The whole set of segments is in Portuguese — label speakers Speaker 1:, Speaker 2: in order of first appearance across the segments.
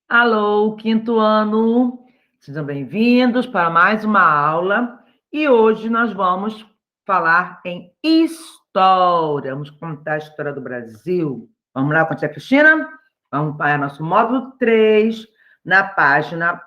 Speaker 1: Alô, quinto ano, sejam bem-vindos para mais uma aula e hoje nós vamos falar em história. Vamos contar a história do Brasil. Vamos lá com a tia Cristina? Vamos para o nosso módulo 3, na página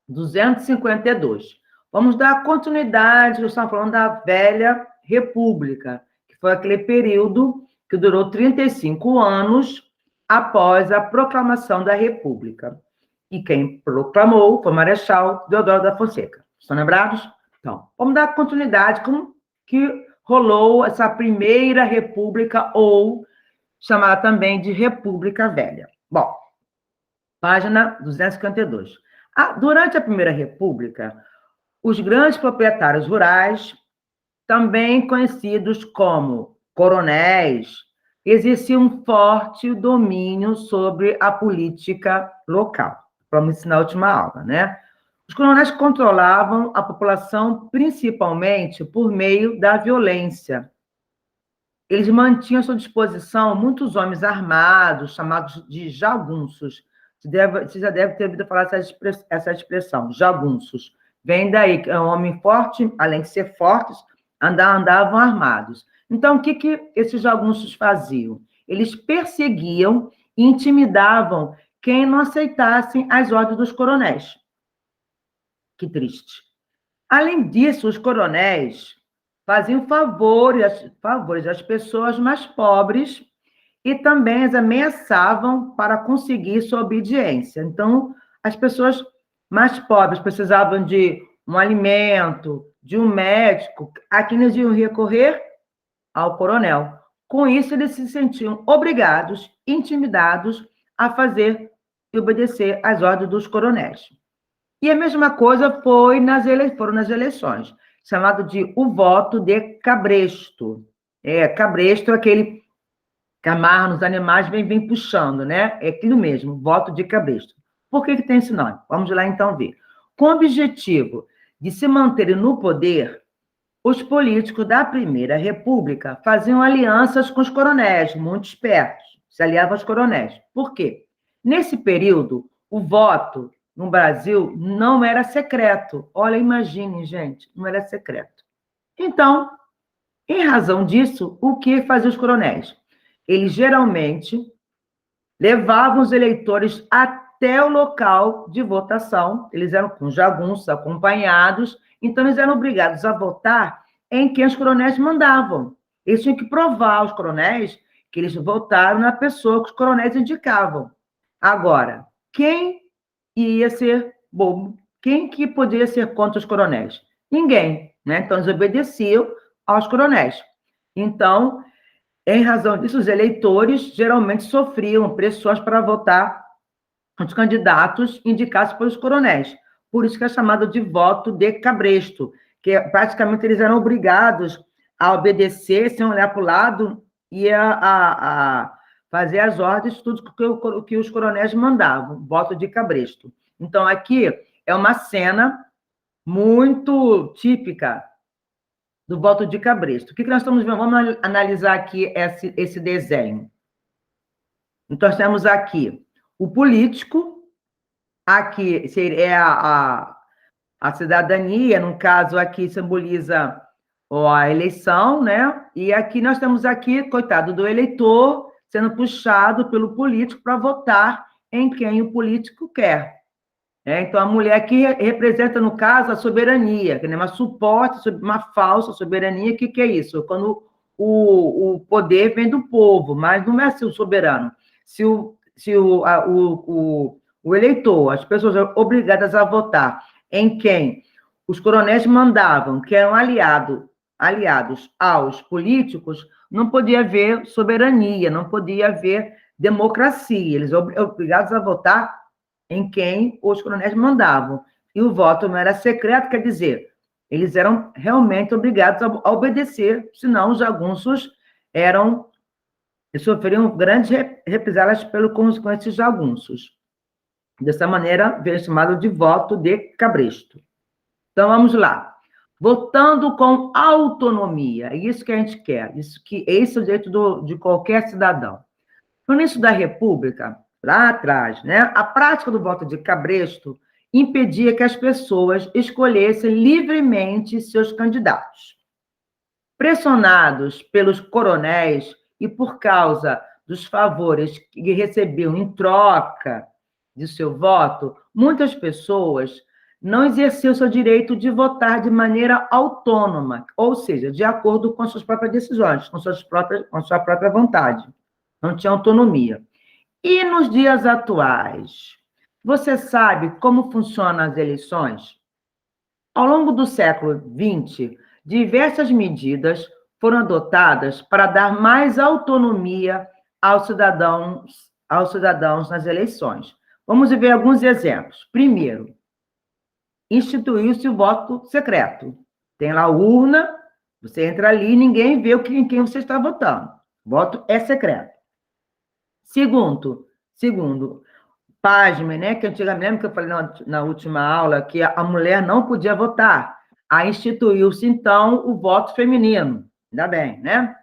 Speaker 1: 252. Vamos dar continuidade, nós estamos falando da Velha República, que foi aquele período que durou 35 anos após a proclamação da República. E quem proclamou foi Marechal Deodoro da Fonseca. Estão lembrados? Então, vamos dar continuidade como que rolou essa primeira república, ou chamada também de República Velha. Bom, página 252. Durante a Primeira República, os grandes proprietários rurais, também conhecidos como coronéis, exerciam um forte domínio sobre a política local. Vamos ensinar na última aula, né? Os coronéis controlavam a população principalmente por meio da violência. Eles mantinham à sua disposição muitos homens armados, chamados de jagunços. Você já deve ter ouvido falar essa expressão, jagunços. Vem daí, que é um homem forte, além de ser fortes, andavam armados. Então, o que esses jagunços faziam? Eles perseguiam e intimidavam quem não aceitassem as ordens dos coronéis. Que triste. Além disso, os coronéis faziam favores às pessoas mais pobres e também as ameaçavam para conseguir sua obediência. Então, as pessoas mais pobres precisavam de um alimento, de um médico, a quem eles iam recorrer ao coronel. Com isso, eles se sentiam obrigados, intimidados, a fazer e obedecer às ordens dos coronéis. E a mesma coisa foram nas eleições, chamado de o voto de cabresto. Cabresto é aquele que amarra nos animais, vem puxando, né? É aquilo mesmo, voto de cabresto. Por que tem esse nome? Vamos lá, então, ver. Com o objetivo de se manterem no poder, os políticos da Primeira República faziam alianças com os coronéis, muito espertos, se aliavam aos coronéis. Por quê? Nesse período, o voto no Brasil não era secreto. Olha, imagine, gente, não era secreto. Então, em razão disso, o que faziam os coronéis? Eles geralmente levavam os eleitores até o local de votação, eles eram com jagunços acompanhados, então eles eram obrigados a votar em quem os coronéis mandavam. Eles tinham que provar aos coronéis que eles votaram na pessoa que os coronéis indicavam. Agora, quem ia ser bobo? Quem que poderia ser contra os coronéis? Ninguém, né? Então, eles obedeciam aos coronéis. Então, em razão disso, os eleitores geralmente sofriam pressões para votar os candidatos indicados pelos coronéis. Por isso que é chamado de voto de cabresto, que praticamente eles eram obrigados a obedecer, sem olhar para o lado, e a fazer as ordens, tudo que os coronéis mandavam, voto de cabresto. Então, aqui é uma cena muito típica do voto de cabresto. O que nós estamos vendo? Vamos analisar aqui esse desenho. Então, nós temos aqui o político, aqui seria a cidadania, no caso, aqui simboliza a eleição, né? E aqui nós temos aqui, coitado do eleitor, sendo puxado pelo político para votar em quem o político quer. Então, a mulher aqui representa, no caso, a soberania, que é uma suposta, uma falsa soberania. O que é isso? Quando o poder vem do povo, mas não é assim o soberano. Se o eleitor, as pessoas obrigadas a votar em quem os coronéis mandavam, que eram aliados aos políticos, não podia haver soberania, não podia haver democracia. Eles eram obrigados a votar em quem os coronéis mandavam. E o voto não era secreto, quer dizer, eles eram realmente obrigados a obedecer, senão os jagunços sofriam grandes represálias com esses jagunços. Dessa maneira, veio chamado de voto de cabresto. Então, vamos lá. Votando com autonomia, é isso que a gente quer, esse é o direito de qualquer cidadão. No início da República, lá atrás, né? A prática do voto de cabresto impedia que as pessoas escolhessem livremente seus candidatos. Pressionados pelos coronéis e por causa dos favores que recebiam em troca de seu voto, muitas pessoas não exerciam seu direito de votar de maneira autônoma, ou seja, de acordo com suas próprias decisões, com sua própria vontade. Não tinha autonomia. E nos dias atuais, você sabe como funcionam as eleições? Ao longo do século XX, diversas medidas foram adotadas para dar mais autonomia aos cidadãos nas eleições. Vamos ver alguns exemplos. Primeiro, instituiu-se o voto secreto. Tem lá a urna, você entra ali e ninguém vê em quem você está votando. O voto é secreto. Segundo, pasme, né? Que antigamente, lembra que eu falei na última aula que a mulher não podia votar. Aí instituiu-se, então, o voto feminino. Ainda bem, né?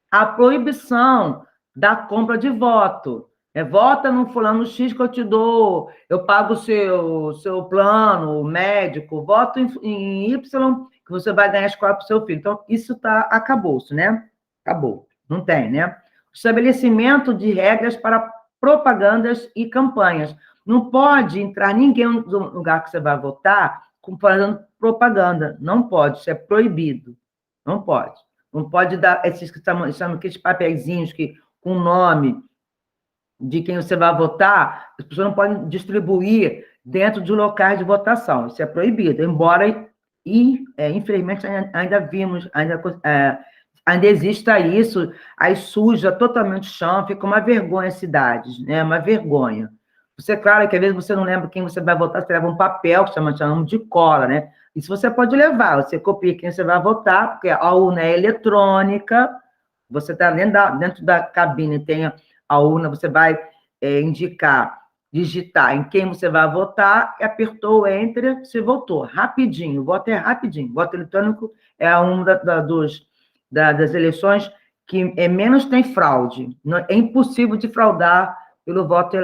Speaker 1: A proibição da compra de voto. Vota no fulano X que eu te dou, eu pago o seu plano médico, voto em Y que você vai ganhar a escola para o seu filho. Então, isso acabou-se, né? Acabou. Não tem, né? Estabelecimento de regras para propagandas e campanhas. Não pode entrar ninguém no lugar que você vai votar fazendo propaganda. Não pode, isso é proibido. Não pode. Não pode dar esses que chamam aqueles papeizinhos com o nome de quem você vai votar, as pessoas não podem distribuir dentro de locais de votação. Isso é proibido, embora, infelizmente, ainda vimos, ainda exista isso, aí suja totalmente o chão, fica uma vergonha as cidades, né? Uma vergonha. Você, claro, que às vezes você não lembra quem você vai votar, você leva um papel, que chamamos de cola, né? Isso você pode levar, você copia quem você vai votar, porque a urna é eletrônica, você está dentro da cabine, tem a urna, você vai digitar em quem você vai votar, e apertou o Enter, você votou. Rapidinho, o voto é rapidinho. O voto eletrônico é uma das eleições que menos tem fraude. É impossível de fraudar pelo voto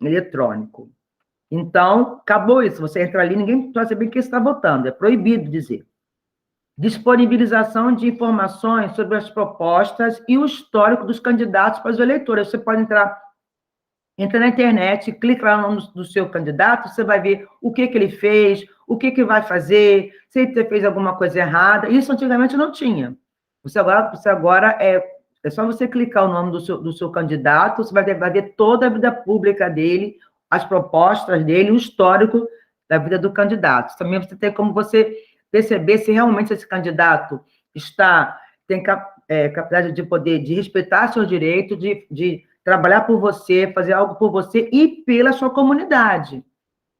Speaker 1: eletrônico. Então, acabou isso. Você entra ali, ninguém pode saber quem está votando. É proibido dizer. Disponibilização de informações sobre as propostas e o histórico dos candidatos para os eleitores. Você pode entra na internet, clica lá no nome do seu candidato, você vai ver o que ele fez, o que vai fazer, se ele fez alguma coisa errada. Isso antigamente não tinha. Você agora é só você clicar o nome do seu candidato, você vai ver toda a vida pública dele, as propostas dele, o histórico da vida do candidato. Também você tem como você perceber se realmente esse candidato tem capacidade de poder, de respeitar seus direitos, de trabalhar por você, fazer algo por você e pela sua comunidade,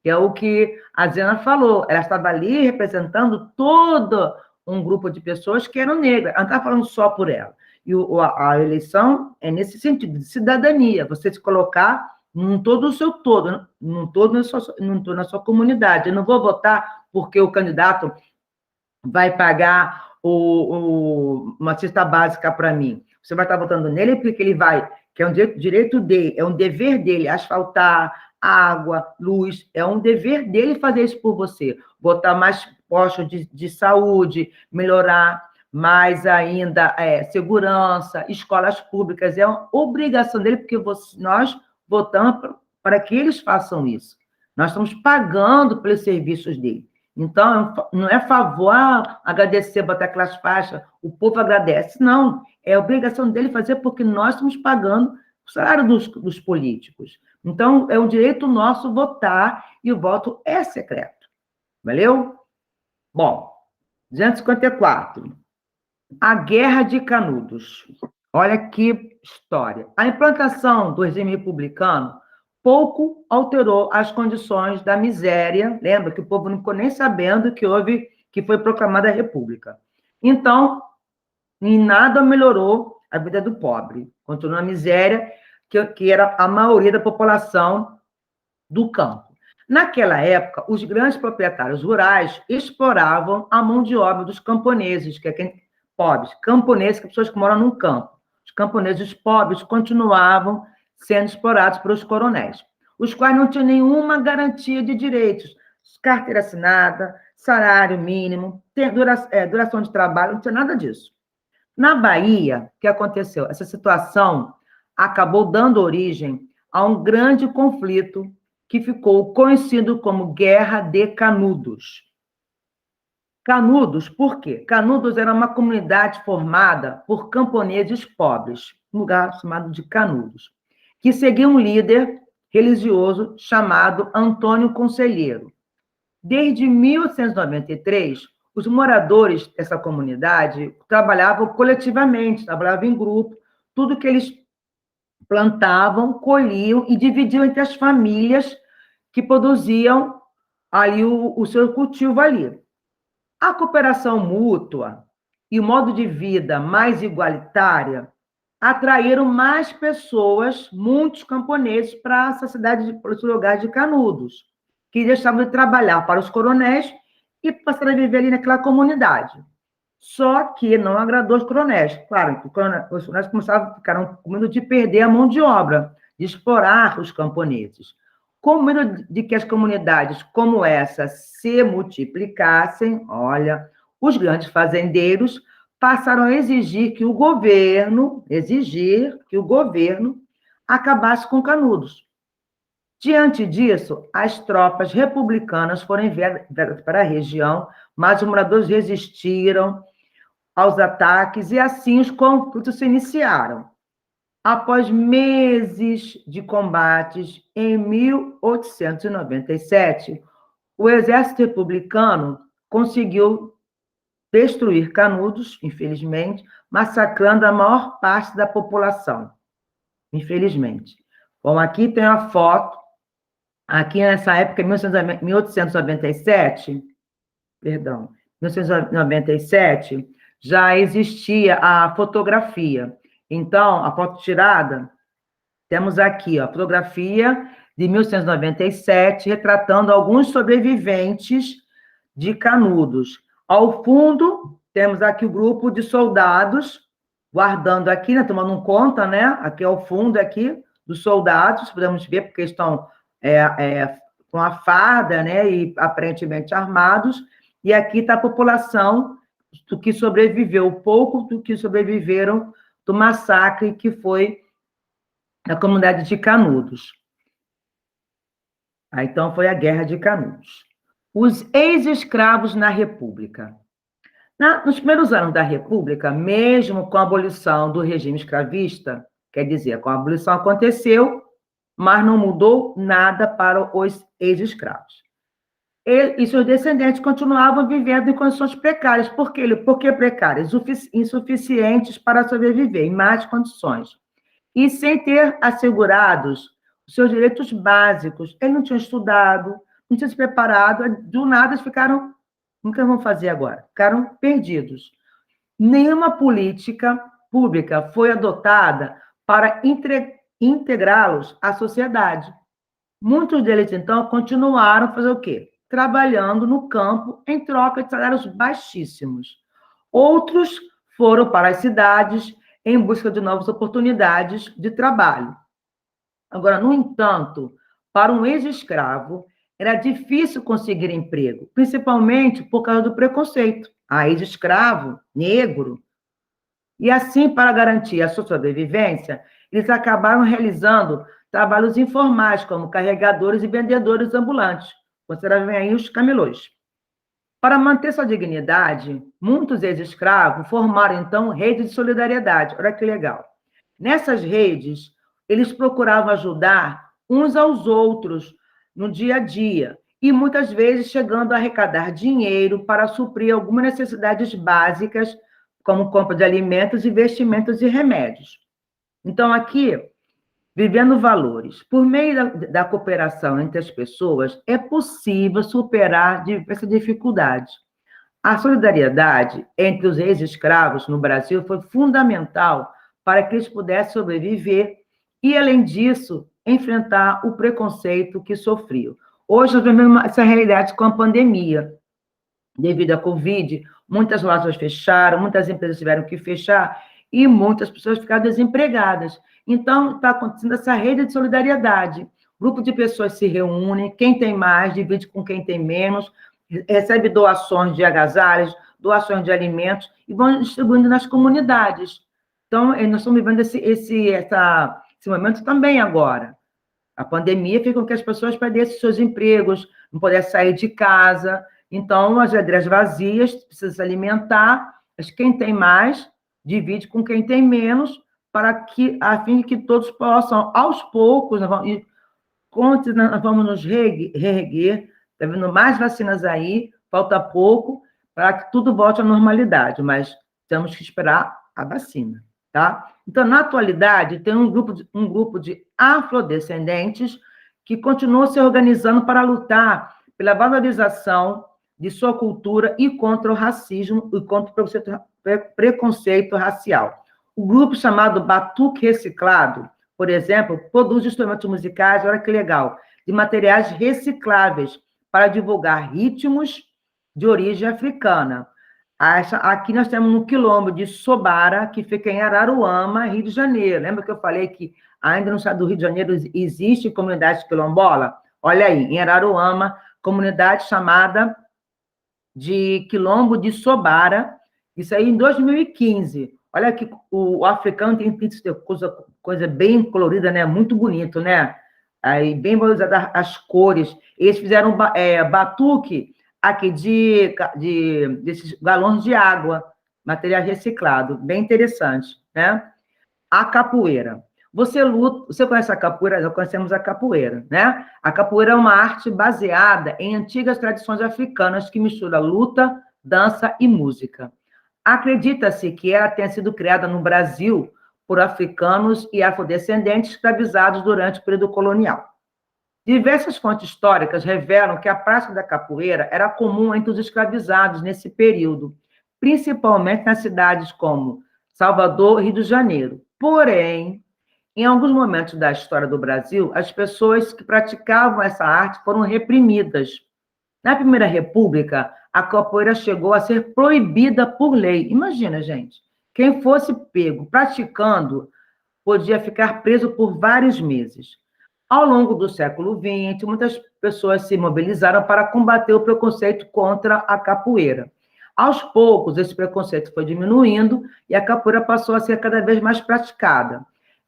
Speaker 1: que é o que a Zena falou. Ela estava ali representando todo um grupo de pessoas que eram negras. Ela não estava falando só por ela. E a eleição é nesse sentido, de cidadania, você se colocar num todo o seu todo, num todo na sua comunidade. Eu não vou votar porque o candidato vai pagar uma cesta básica para mim. Você vai estar votando nele porque ele vai, que é um direito dele, é um dever dele, asfaltar, água, luz, é um dever dele fazer isso por você. Botar mais postos de saúde, melhorar mais ainda segurança, escolas públicas, é uma obrigação dele, porque nós votamos para que eles façam isso. Nós estamos pagando pelos serviços dele. Então, não é favor agradecer, botar aquelas faixas, o povo agradece. Não, é obrigação dele fazer porque nós estamos pagando o salário dos políticos. Então, é um direito nosso votar e o voto é secreto. Valeu? Bom, 254. A Guerra de Canudos. Olha que história. A implantação do regime republicano pouco alterou as condições da miséria. Lembra que o povo não ficou nem sabendo que foi proclamada a República. Então, em nada melhorou a vida do pobre. Continuou a miséria, que era a maioria da população do campo. Naquela época, os grandes proprietários rurais exploravam a mão de obra dos camponeses, que é quem pobres, camponeses, que pessoas que moram num campo. Os camponeses pobres continuavam sendo explorados pelos coronéis, os quais não tinham nenhuma garantia de direitos, carteira assinada, salário mínimo, duração de trabalho, não tinha nada disso. Na Bahia, o que aconteceu? Essa situação acabou dando origem a um grande conflito que ficou conhecido como Guerra de Canudos. Canudos, por quê? Canudos era uma comunidade formada por camponeses pobres, um lugar chamado de Canudos, que seguia um líder religioso chamado Antônio Conselheiro. Desde 1893, os moradores dessa comunidade trabalhavam coletivamente, trabalhavam em grupo, tudo que eles plantavam, colhiam e dividiam entre as famílias que produziam ali o seu cultivo ali. A cooperação mútua e o modo de vida mais igualitária atraíram mais pessoas, muitos camponeses, para essa cidade, para esse lugar de Canudos, que deixavam de trabalhar para os coronéis e passaram a viver ali naquela comunidade. Só que não agradou os coronéis. Claro, os coronéis ficaram com medo de perder a mão de obra, de explorar os camponeses. Com medo de que as comunidades como essa se multiplicassem, olha, os grandes fazendeiros passaram a exigir que o governo acabasse com Canudos. Diante disso, as tropas republicanas foram enviadas para a região, mas os moradores resistiram aos ataques e assim os conflitos se iniciaram. Após meses de combates, em 1897, o exército republicano conseguiu destruir Canudos, infelizmente, massacrando a maior parte da população, infelizmente. Bom, aqui tem a foto, aqui nessa época, 1897, já existia a fotografia. Então, a foto tirada, temos aqui a fotografia de 1897, retratando alguns sobreviventes de Canudos. Ao fundo, temos aqui o grupo de soldados, guardando aqui, né, tomando conta, né? Aqui ao fundo, aqui, dos soldados, podemos ver, porque estão com a farda, né, e aparentemente armados, e aqui está a população do que sobreviveu, pouco do que sobreviveram do massacre que foi na comunidade de Canudos. Então, foi a Guerra de Canudos. Os ex-escravos na República. Nos primeiros anos da República, mesmo com a abolição do regime escravista, quer dizer, com a abolição aconteceu, mas não mudou nada para os ex-escravos. E seus descendentes continuavam vivendo em condições precárias. Por quê? Por que precárias? Insuficientes para sobreviver, em más condições. E sem ter assegurados os seus direitos básicos. Eles não tinham estudado, não tinham se preparado, do nada eles ficaram, nunca vão fazer agora, ficaram perdidos. Nenhuma política pública foi adotada para integrá-los à sociedade. Muitos deles, então, continuaram a fazer o quê? Trabalhando no campo em troca de salários baixíssimos. Outros foram para as cidades em busca de novas oportunidades de trabalho. Agora, no entanto, para um ex-escravo, era difícil conseguir emprego, principalmente por causa do preconceito. Ex-escravo, negro. E assim, para garantir a sua sobrevivência, eles acabaram realizando trabalhos informais, como carregadores e vendedores ambulantes, consideravam aí os camelôs. Para manter sua dignidade, muitos ex-escravos formaram, então, redes de solidariedade. Olha que legal. Nessas redes, eles procuravam ajudar uns aos outros no dia a dia, e muitas vezes chegando a arrecadar dinheiro para suprir algumas necessidades básicas, como compra de alimentos, investimentos e remédios. Então, aqui, vivendo valores. Por meio da cooperação entre as pessoas, é possível superar diversas dificuldades. A solidariedade entre os ex-escravos no Brasil foi fundamental para que eles pudessem sobreviver e, além disso, enfrentar o preconceito que sofriam. Hoje, nós vemos essa realidade com a pandemia. Devido à Covid, muitas lojas fecharam, muitas empresas tiveram que fechar e muitas pessoas ficaram desempregadas. Então, está acontecendo essa rede de solidariedade. Grupo de pessoas se reúnem, quem tem mais divide com quem tem menos, recebe doações de agasalhos, doações de alimentos, e vão distribuindo nas comunidades. Então, nós estamos vivendo esse momento também agora. A pandemia fez com que as pessoas perdessem seus empregos, não pudessem sair de casa. Então, as geladeiras vazias precisam se alimentar, mas quem tem mais divide com quem tem menos, a fim de que todos possam, aos poucos, nós vamos nos reerguer, está vindo mais vacinas aí, falta pouco, para que tudo volte à normalidade, mas temos que esperar a vacina, tá? Então, na atualidade, tem um grupo de afrodescendentes que continuam se organizando para lutar pela valorização de sua cultura e contra o racismo e contra o preconceito racial. O grupo chamado Batuque Reciclado, por exemplo, produz instrumentos musicais, olha que legal, de materiais recicláveis para divulgar ritmos de origem africana. Aqui nós temos no quilombo de Sobara, que fica em Araruama, Rio de Janeiro. Lembra que eu falei que ainda no estado do Rio de Janeiro existe comunidade quilombola? Olha aí, em Araruama, comunidade chamada de Quilombo de Sobara, isso aí em 2015. Olha que o africano tem coisa bem colorida, né? Muito bonito, né? Aí, bem valorizada as cores. Eles fizeram batuque aqui desses galões de água, material reciclado, bem interessante, né? A capoeira. Você conhece a capoeira? Nós conhecemos a capoeira, né? A capoeira é uma arte baseada em antigas tradições africanas que mistura luta, dança e música. Acredita-se que ela tenha sido criada no Brasil por africanos e afrodescendentes escravizados durante o período colonial. Diversas fontes históricas revelam que a prática da capoeira era comum entre os escravizados nesse período, principalmente nas cidades como Salvador e Rio de Janeiro. Porém, em alguns momentos da história do Brasil, as pessoas que praticavam essa arte foram reprimidas. Na Primeira República, a capoeira chegou a ser proibida por lei. Imagina, gente, quem fosse pego praticando podia ficar preso por vários meses. Ao longo do século XX, muitas pessoas se mobilizaram para combater o preconceito contra a capoeira. Aos poucos, esse preconceito foi diminuindo e a capoeira passou a ser cada vez mais praticada.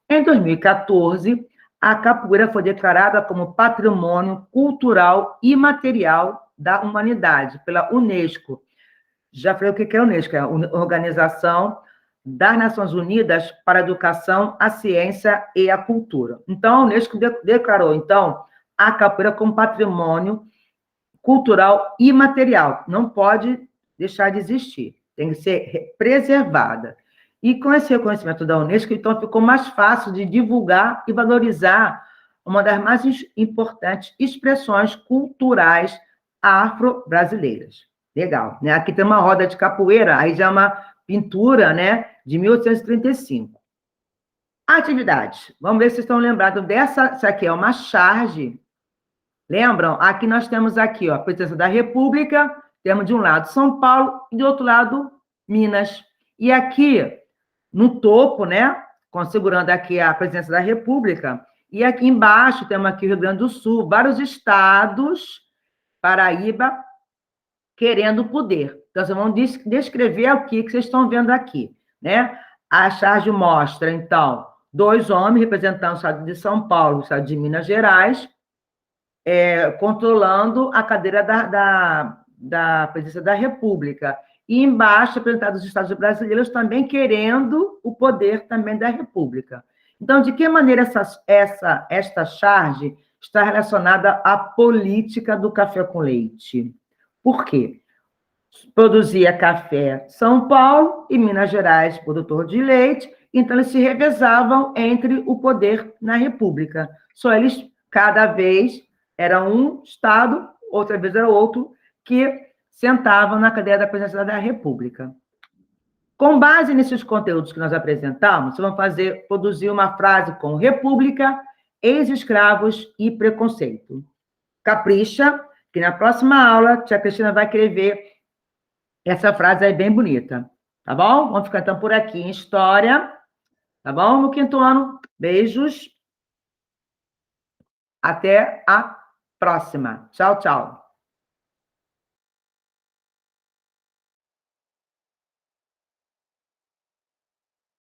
Speaker 1: Em 2014, a capoeira foi declarada como Patrimônio Cultural Imaterial da Humanidade pela Unesco. Já falei o que é a Unesco, é a Organização das Nações Unidas para a Educação, a Ciência e a Cultura. Então, a Unesco declarou, então, a capoeira como patrimônio cultural imaterial. Não pode deixar de existir, tem que ser preservada. E com esse reconhecimento da Unesco, então, ficou mais fácil de divulgar e valorizar uma das mais importantes expressões culturais afro-brasileiras. Legal, né? Aqui tem uma roda de capoeira, aí já é uma pintura, né, de 1835. Atividades. Vamos ver se vocês estão lembrados dessa. Essa aqui é uma charge. Lembram? Aqui nós temos aqui, ó, a presidência da República, temos de um lado São Paulo e do outro lado Minas. E aqui, no topo, né, configurando aqui a presidência da República, e aqui embaixo temos aqui o Rio Grande do Sul, vários estados, Paraíba, querendo poder. Então, vocês vão descrever o que vocês estão vendo aqui, né? A charge mostra, então, 2 homens representando o estado de São Paulo, o estado de Minas Gerais, controlando a cadeira da presidência da República. E embaixo, representados os estados brasileiros também querendo o poder também da República. Então, de que maneira esta charge está relacionada à política do café com leite? Por quê? Produzia café São Paulo e Minas Gerais, produtor de leite, então eles se revezavam entre o poder na República. Só eles, cada vez, era um estado, outra vez era outro, que sentavam na cadeira da presidência da República. Com base nesses conteúdos que nós apresentamos, vocês vão produzir uma frase com República, ex-escravos e preconceito. Capricha, que na próxima aula, a tia Cristina vai querer ver essa frase aí bem bonita, tá bom? Vamos ficar então por aqui em História, tá bom? No 5º ano, Beijos. Até a próxima. Tchau, tchau.